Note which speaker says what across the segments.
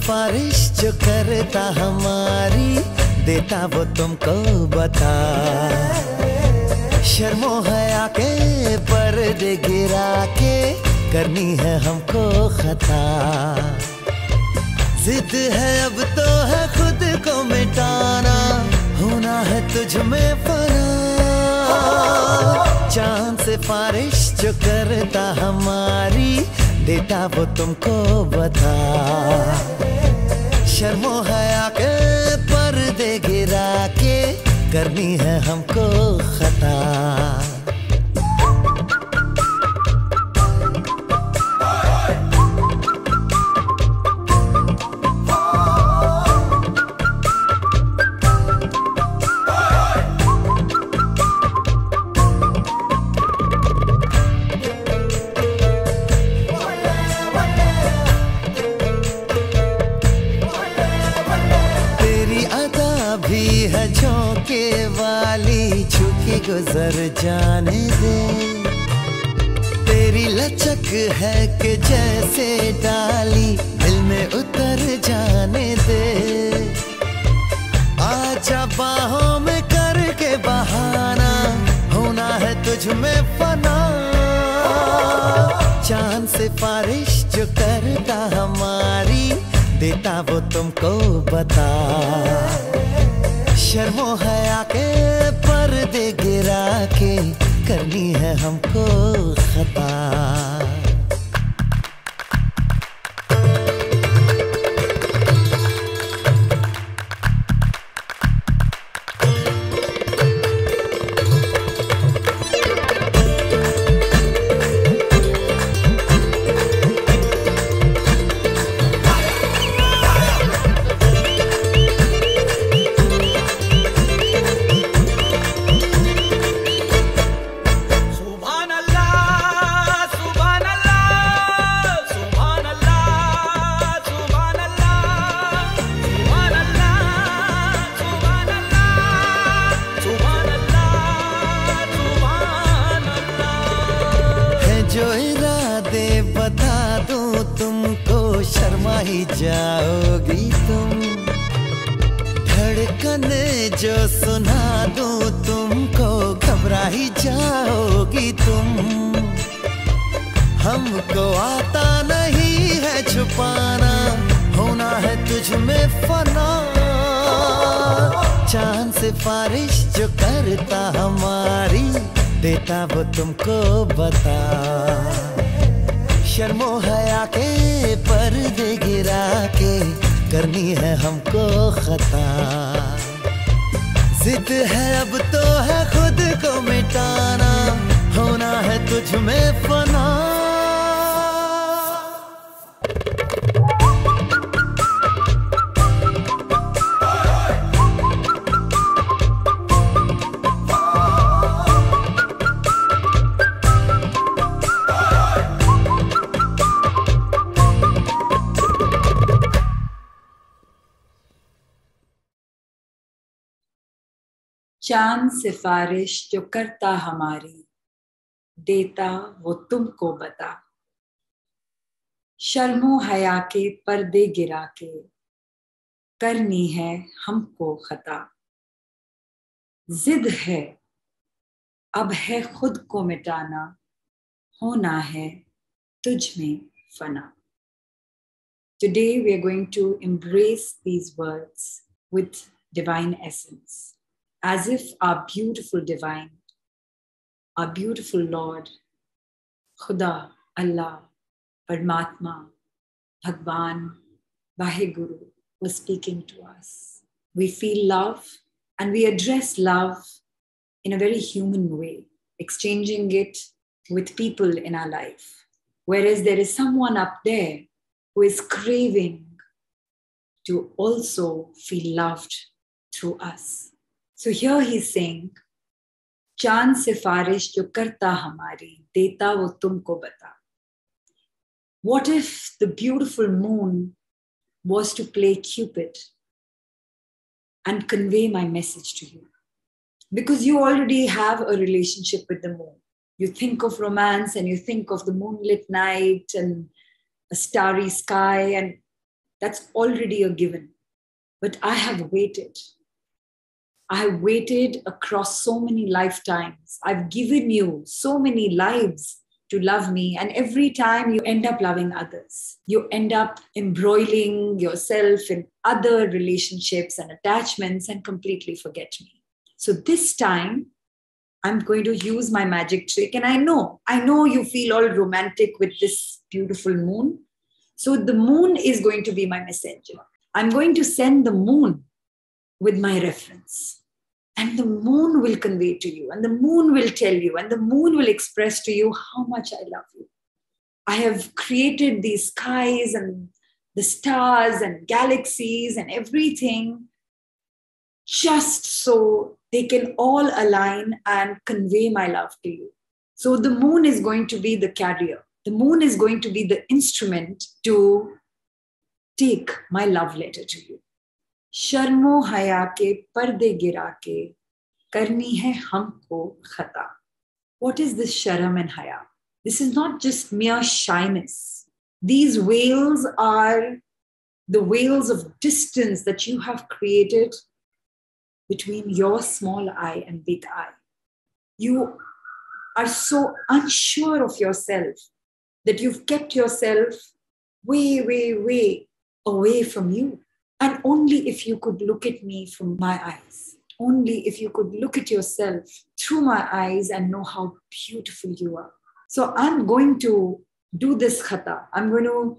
Speaker 1: सिफारिश जो करता हमारी, देता वो तुमको बता। शर्मो हया के पर्दे गिरा के करनी है हमको खता। जिद है अब तो है खुद को मिटाना, होना है तुझ में फना। चांद सिफारिश जो करता हमारी, देता वो तुमको बता। शर्मो हया के पर्दे गिरा के करनी है हमको खता। झोंके वाली झुकी गुजर जाने दे। तेरी लचक है कि जैसे डाली दिल में उतर जाने दे। आजा बाहों में करके बहाना, होना है तुझ में फना। चांद सिफारिश जो करता हमारी, देता वो तुमको बता। शर्मो हया के पर्दे गिरा के करनी है हमको खता। जाओगी तुम धड़कन जो सुना दूं तुमको, घबरा ही जाओगी तुम। हमको आता नहीं है छुपाना, होना है तुझ में फना। चांद सिफारिश जो करता हमारी, देता वो तुमको बता। शर्मो हया के पर्दे गिरा के करनी है हमको खता। जिद है अब तो है खुद को मिटाना, होना है तुझ में फना।
Speaker 2: चांद सिफारिश जो करता हमारी, देता वो तुमको बता। शर्मो हया के पर्दे गिरा के करनी है हमको खता। जिद है अब है खुद को मिटाना, होना है तुझ में फना। Today we are going to embrace these words with divine essence, as if our beautiful divine, our beautiful Lord, Khuda, Allah, Paramatma, Bhagwan, Vaheguru was speaking to us. We feel love and we address love in a very human way, exchanging it with people in our life. Whereas there is someone up there who is craving to also feel loved through us. So here he's saying, चांद सिफारिश जो करता हमारी, देता वो तुमको बता. What if the beautiful moon was to play Cupid and convey my message to you? Because you already have a relationship with the moon. You think of romance and you think of the moonlit night and a starry sky, and That's already a given. But I have waited. I have waited across so many lifetimes. I've given you so many lives to love me. And every time you end up loving others, you end up embroiling yourself in other relationships and attachments and completely forget me. So this time, I'm going to use my magic trick. And I know you feel all romantic with this beautiful moon. So the moon is going to be my messenger. I'm going to send the moon with my reference. And the moon will convey to you, and the moon will tell you, and the moon will express to you how much I love you. I have created these skies and the stars and galaxies and everything just so they can all align and convey my love to you. So the moon is going to be the carrier. The moon is going to be the instrument to take my love letter to you. शर्मो हया के पर्दे गिरा के करनी है हमको खता. What is this sharam and haya? This is not just mere shyness. These veils are the veils of distance that you have created between your small I and big I. You are so unsure of yourself that you've kept yourself way, way, way away from you. And only if you could look at me from my eyes, only if you could look at yourself through my eyes and know how beautiful you are. So I'm going to do this khata. I'm going to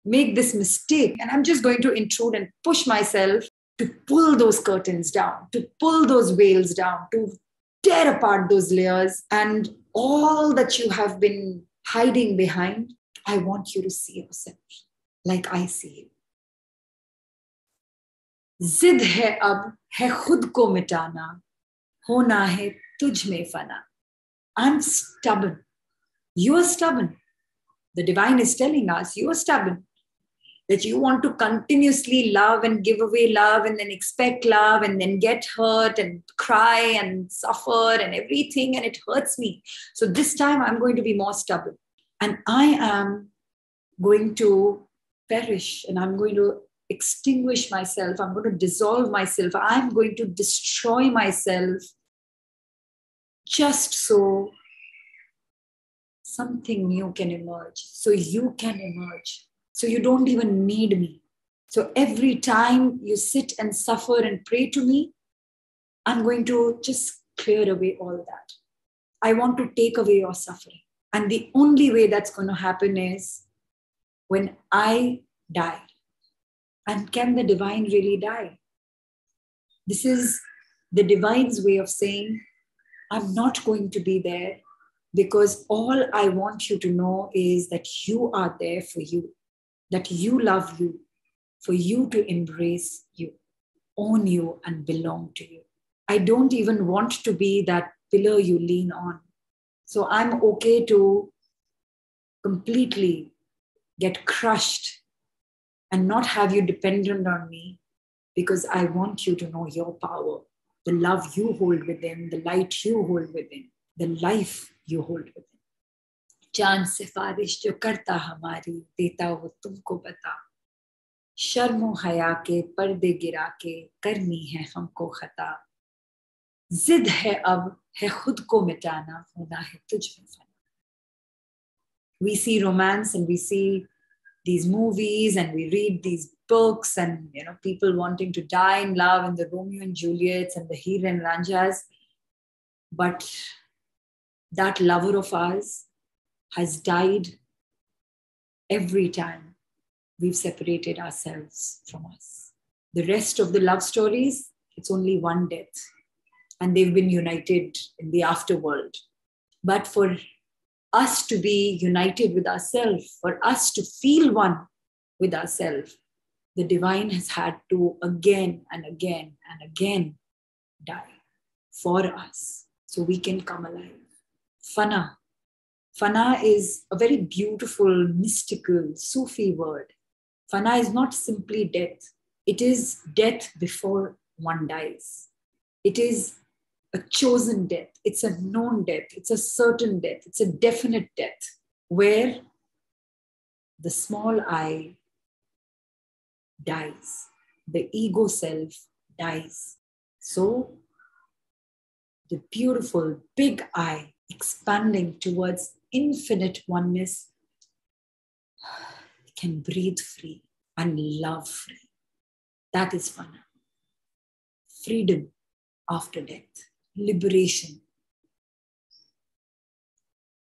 Speaker 2: make this mistake, and I'm just going to intrude and push myself to pull those curtains down, to pull those veils down, to tear apart those layers, and all that you have been hiding behind, I want you to see yourself like I see you. जिद है अब है खुद को मिटाना, होना है तुझ में फना. I'm stubborn. You are stubborn. The divine is telling us you are stubborn. That you want to continuously love and give away love and then expect love and then get hurt and cry and suffer and everything, and it hurts me. So this time I'm going to be more stubborn. And I am going to perish, and I'm going to extinguish myself. I'm going to dissolve myself. I'm going to destroy myself just so something new can emerge, so you can emerge, so you don't even need me. So every time you sit and suffer and pray to me, I'm going to just clear away all that. I want to take away your suffering. And the only way that's going to happen is when I die. And can the divine really die? This is the divine's way of saying, I'm not going to be there, because all I want you to know is that you are there for you, that you love you, for you to embrace you, own you, and belong to you. I don't even want to be that pillar you lean on. So I'm okay to completely get crushed and not have you dependent on me, because I want you to know your power, the love you hold within, the light you hold within, the life you hold within. Chaand Sifarish jo karta hamari, deta wo tumko bata. Sharmo haya ke parde gira ke karni hai humko khata. Zid hai ab hai khud ko mitana, hona hai tujh mein fana. We see romance and we see these movies and we read these books and people wanting to die in love and the Romeo and Juliets and the Heer and Ranjas. But that lover of ours has died every time we've separated ourselves from us. The rest of the love stories, it's only one death, and they've been united in the afterworld. But for us to be united with ourselves, for us to feel one with ourselves, the divine has had to again and again and again die for us so we can come alive. Fana. Fana is a very beautiful, mystical, Sufi word. Fana is not simply death. It is death before one dies. It is a chosen death. It's a known death. It's a certain death. It's a definite death where the small I dies. The ego self dies. So the beautiful big I expanding towards infinite oneness can breathe free and love free. That is fana. Freedom after death. Liberation.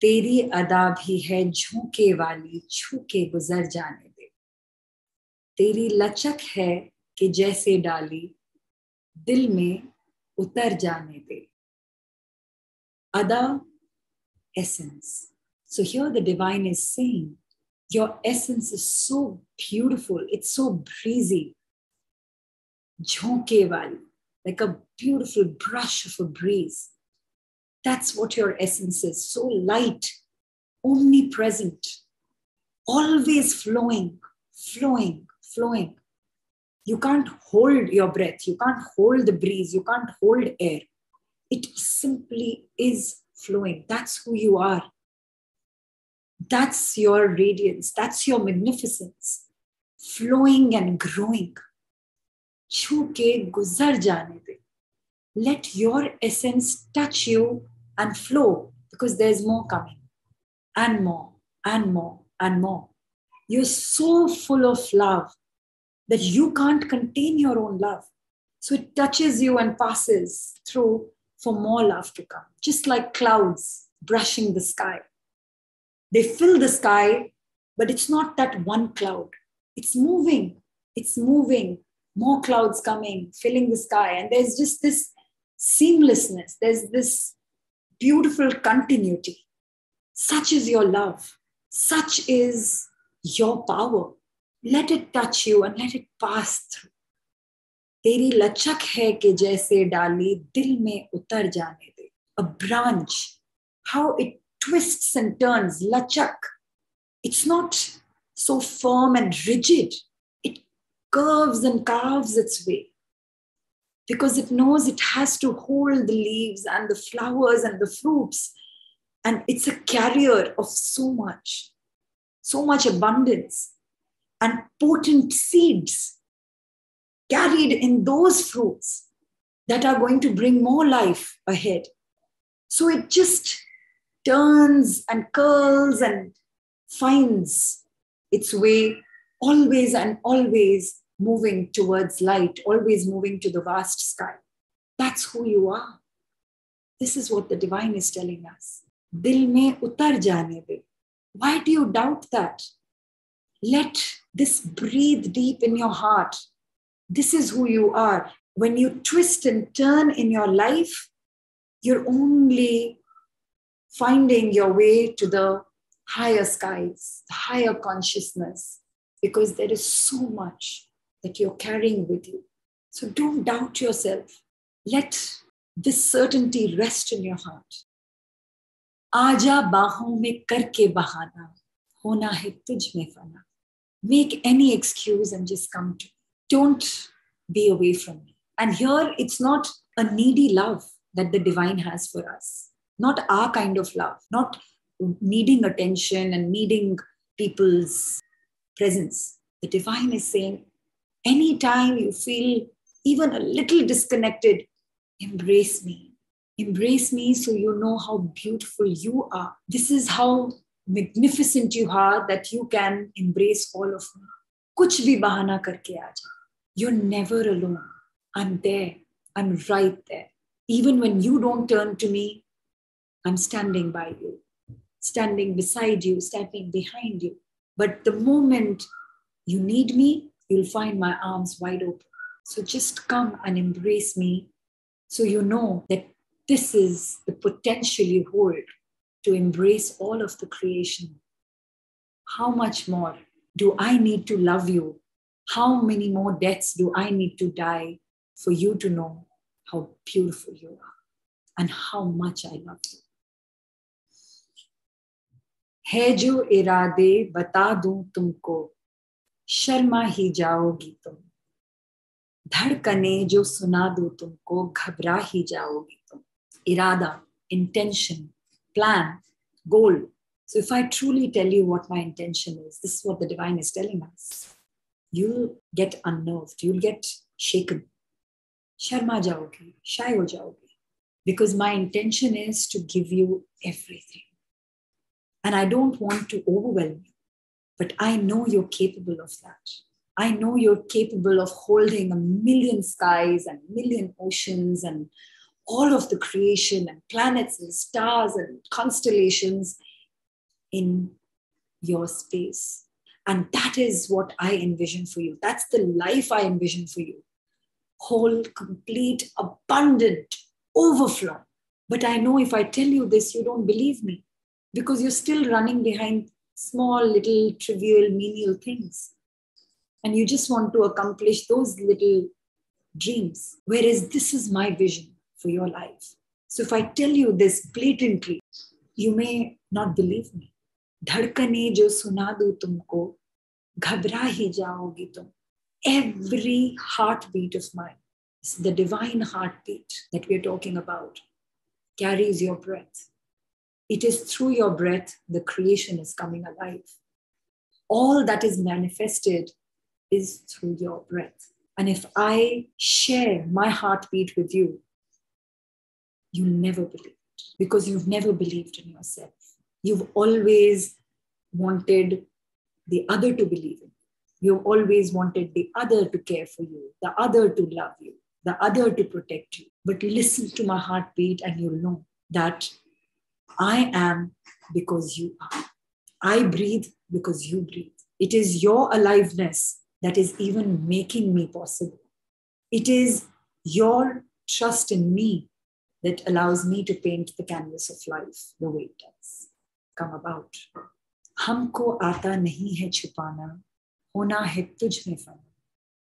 Speaker 2: तेरी अदा भी है झोंके वाली, छू के गुजर जाने दे. तेरी लचक है कि जैसे डाली, दिल में उतर जाने दे. Ada, essence. So here the divine is saying, your essence is so beautiful, it's so breezy. Jhonke wali, like a beautiful brush of a breeze. That's what your essence is, so light, omnipresent, always flowing, flowing, flowing. You can't hold your breath, you can't hold the breeze, you can't hold air. It simply is flowing. That's who you are. That's your radiance. That's your magnificence. Flowing and growing. Chhu ke guzar jaane de. Let your essence touch you and flow, because there's more coming. And more, and more, and more. You're so full of love that you can't contain your own love. So it touches you and passes through for more love to come. Just like clouds brushing the sky. They fill the sky, but it's not that one cloud. It's moving. It's moving. More clouds coming, filling the sky. And there's just this seamlessness. There's this beautiful continuity. Such is your love. Such is your power. Let it touch you and let it pass through. तेरी लचक है कि जैसे डाली दिल में उतर जाने दे. A branch, how it twists and turns, lachak. It's not so firm and rigid. It curves and carves its way because it knows it has to hold the leaves and the flowers and the fruits. And it's a carrier of so much abundance and potent seeds carried in those fruits that are going to bring more life ahead. So it just turns and curls and finds its way, always and always moving towards light, always moving to the vast sky. That's who you are. This is what the divine is telling us. Dil mein utar jaane de. Why do you doubt that? Let this breathe deep in your heart. This is who you are. When you twist and turn in your life, you're only finding your way to the higher skies, the higher consciousness, because there is so much that you're carrying with you. So don't doubt yourself. Let this certainty rest in your heart. Aaja baahon mein karke bahana, hona hai tujh mein fana. Make any excuse and just come to me. Don't be away from me. And here it's not a needy love that the divine has for us. Not our kind of love, not needing attention and needing people's presence. The divine is saying, anytime you feel even a little disconnected, embrace me. Embrace me so you know how beautiful you are. This is how magnificent you are that you can embrace all of me. Kuch bhi bahana karke aaja. You're never alone. I'm there. I'm right there. Even when you don't turn to me, I'm standing by you, standing beside you, standing behind you. But the moment you need me, you'll find my arms wide open. So just come and embrace me so you know that this is the potential you hold to embrace all of the creation. How much more do I need to love you? How many more deaths do I need to die for you to know how beautiful you are and how much I love you? है जो इरादे बता दूं तुमको, शर्मा ही जाओगी तुम. धड़कने जो सुना दूं तुमको, घबरा ही जाओगी तुम. Irada, intention, plan, goal. So if I truly tell you what my intention is, this is what the divine is telling us. you'll get unnerved, you'll get shaken. Sharma jaoge, shy ho jaoge. Because my intention is to give you everything. And I don't want to overwhelm you, but I know you're capable of that. I know you're capable of holding a million skies and a million oceans and all of the creation and planets and stars and constellations in your space. And that is what I envision for you. That's the life I envision for you. Whole, complete, abundant, overflow. But I know if I tell you this, you don't believe me because you're still running behind small, little, trivial, menial things. And you just want to accomplish those little dreams. Whereas this is my vision for your life. So if I tell you this blatantly, you may not believe me. धड़कने जो सुना दूं तुमको, घबरा ही जाओगी तुम. Every heartbeat of mine, the divine heartbeat that we're talking about, carries your breath. It is through your breath the creation is coming alive. All that is manifested is through your breath. And if I share my heartbeat with you, you'll never believe it because you've never believed in yourself. You've always wanted the other to believe in you. You've always wanted the other to care for you, the other to love you, the other to protect you. But listen to my heartbeat and you'll know that I am because you are. I breathe because you breathe. It is your aliveness that is even making me possible. It is your trust in me that allows me to paint the canvas of life the way it does come about. हमको आता नहीं है छुपाना, होना है तुझ में फना.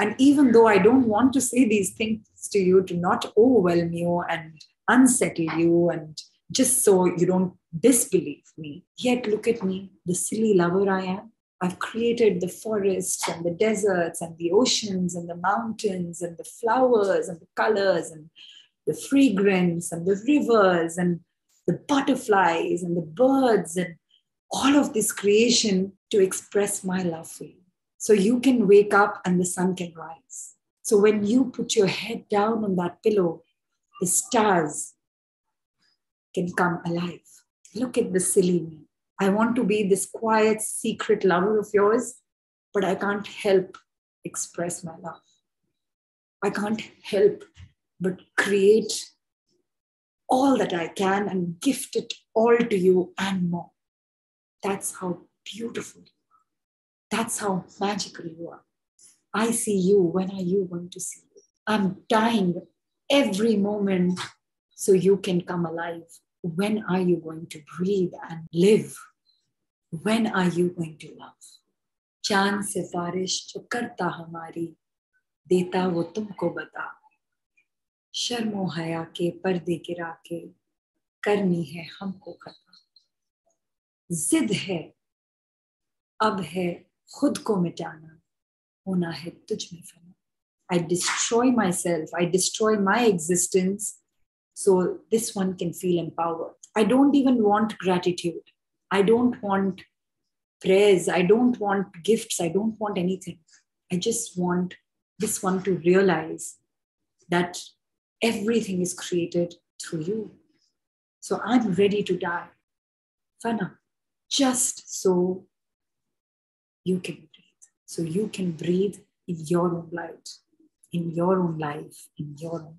Speaker 2: And even though I don't want to say these things to you to not overwhelm you and unsettle you and just so you don't disbelieve me, yet look at me, the silly lover I am. I've created the forests and the deserts and the oceans and the mountains and the flowers and the colors and the fragrance and the rivers and the butterflies and the birds and all of this creation to express my love for you. So you can wake up and the sun can rise. So when you put your head down on that pillow, the stars can come alive. Look at the silly me. I want to be this quiet, secret lover of yours, but I can't help express my love. I can't help but create all that I can and gift it all to you and more. That's how beautiful you are. That's how magical you are. I see you. When are you going to see you? I'm dying every moment so you can come alive. When are you going to breathe and live? When are you going to love? चांद सिफारिश जो करता हमारी, देता वो तुमको बता. शर्मो हया के पर्दे गिरा के, करनी है हमको खता. जिद है, अब है खुद को मिटाना, होना है तुझ में फना. I destroy myself, I destroy my existence so this one can feel empowered. I don't even want gratitude. I don't want prayers. I don't want gifts. I don't want anything. I just want this one to realize that everything is created through you. So I'm ready to die. Fana, just so you can breathe. So you can breathe in your own light, in your own life, in your own